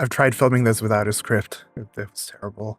I've tried filming this without a script. It was terrible.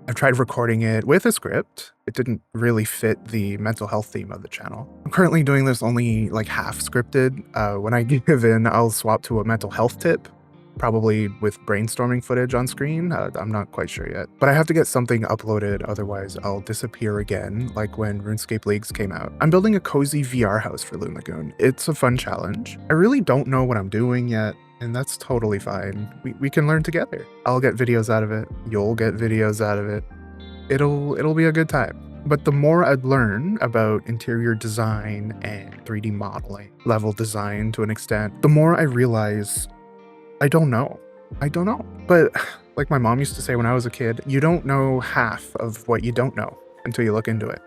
I've tried recording it with a script. It didn't really fit the mental health theme of the channel. I'm currently doing this only like half scripted. When I give in, I'll swap to a mental health tip, probably with brainstorming footage on screen. I'm not quite sure yet. But I have to get something uploaded, otherwise I'll disappear again, like when RuneScape Leagues came out. I'm building a cozy VR house for Loon Lagoon. It's a fun challenge. I really don't know what I'm doing yet, and that's totally fine. We can learn together. I'll get videos out of it. You'll get videos out of it. It'll be a good time. But the more I learn about interior design and 3D modeling, level design to an extent, the more I realize I don't know. But like my mom used to say when I was a kid, you don't know half of what you don't know until you look into it.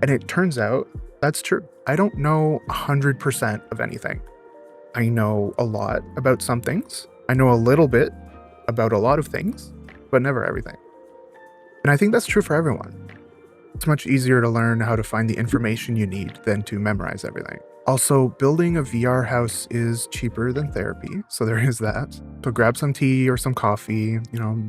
And it turns out that's true. I don't know 100% of anything. I know a lot about some things. I know a little bit about a lot of things, but never everything. And I think that's true for everyone. It's much easier to learn how to find the information you need than to memorize everything. Also, building a VR house is cheaper than therapy, so there is that. So grab some tea or some coffee,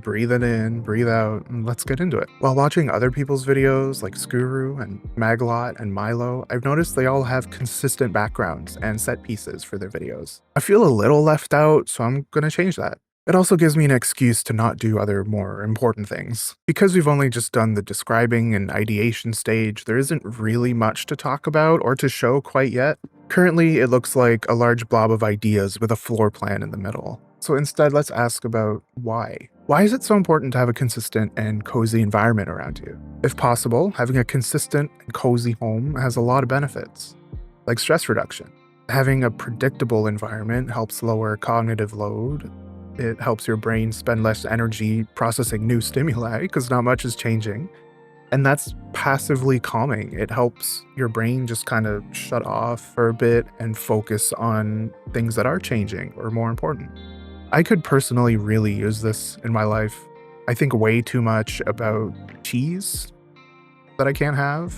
breathe it in, breathe out, and let's get into it. While watching other people's videos like Skuru and Maglot and Milo, I've noticed they all have consistent backgrounds and set pieces for their videos. I feel a little left out, so I'm gonna change that. It also gives me an excuse to not do other more important things. Because we've only just done the describing and ideation stage, there isn't really much to talk about or to show quite yet. Currently, it looks like a large blob of ideas with a floor plan in the middle. So instead, let's ask about why. Why is it so important to have a consistent and cozy environment around you? If possible, having a consistent and cozy home has a lot of benefits, like stress reduction. Having a predictable environment helps lower cognitive load. It helps your brain spend less energy processing new stimuli because not much is changing. And that's passively calming. It helps your brain just kind of shut off for a bit and focus on things that are changing or more important. I could personally really use this in my life. I think way too much about cheese that I can't have.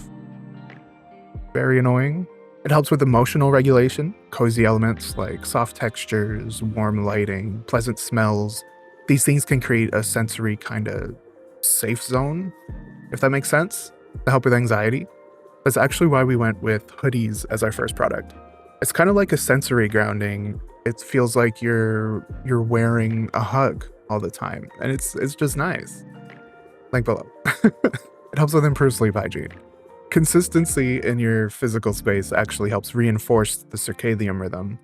Very annoying. It helps with emotional regulation, cozy elements like soft textures, warm lighting, pleasant smells. These things can create a sensory kind of safe zone, if that makes sense, to help with anxiety. That's actually why we went with hoodies as our first product. It's kind of like a sensory grounding. It feels like you're wearing a hug all the time, and it's just nice. Link below. It helps with improved sleep hygiene. Consistency in your physical space actually helps reinforce the circadian rhythm,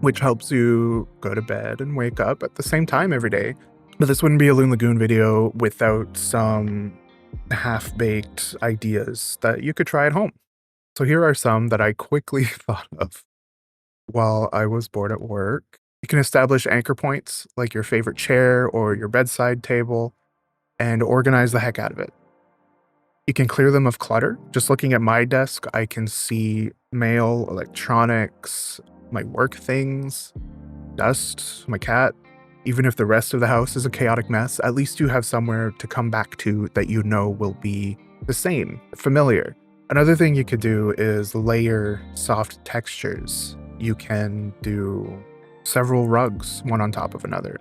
which helps you go to bed and wake up at the same time every day. But this wouldn't be a Loon Lagoon video without some half-baked ideas that you could try at home. So here are some that I quickly thought of while I was bored at work. You can establish anchor points like your favorite chair or your bedside table and organize the heck out of it. You can clear them of clutter. Just looking at my desk, I can see mail, electronics, my work things, dust, my cat. Even if the rest of the house is a chaotic mess, at least you have somewhere to come back to that you know will be the same, familiar. Another thing you could do is layer soft textures. You can do several rugs, one on top of another.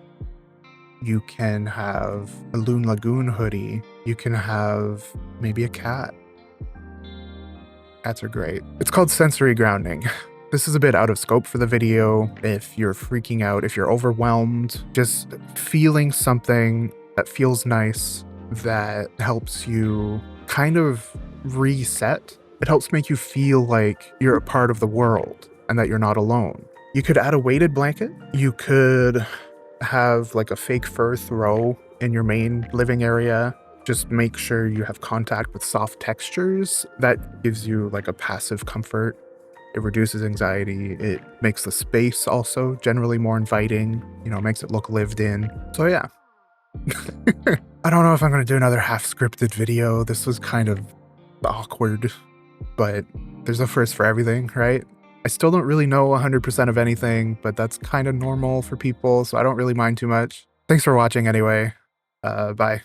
You can have a Loon Lagoon hoodie. You can have maybe a cat. Cats are great. It's called sensory grounding. This is a bit out of scope for the video. If you're freaking out, if you're overwhelmed, just feeling something that feels nice, that helps you kind of reset. It helps make you feel like you're a part of the world and that you're not alone. You could add a weighted blanket. You could have like a fake fur throw in your main living area. Just make sure you have contact with soft textures. That gives you like a passive comfort. It reduces anxiety. It makes the space also generally more inviting, makes it look lived in. So yeah. I don't know if I'm going to do another half-scripted video. This was kind of awkward, but there's a first for everything, right? I still don't really know 100% of anything, but that's kind of normal for people, so I don't really mind too much. Thanks for watching anyway. Bye.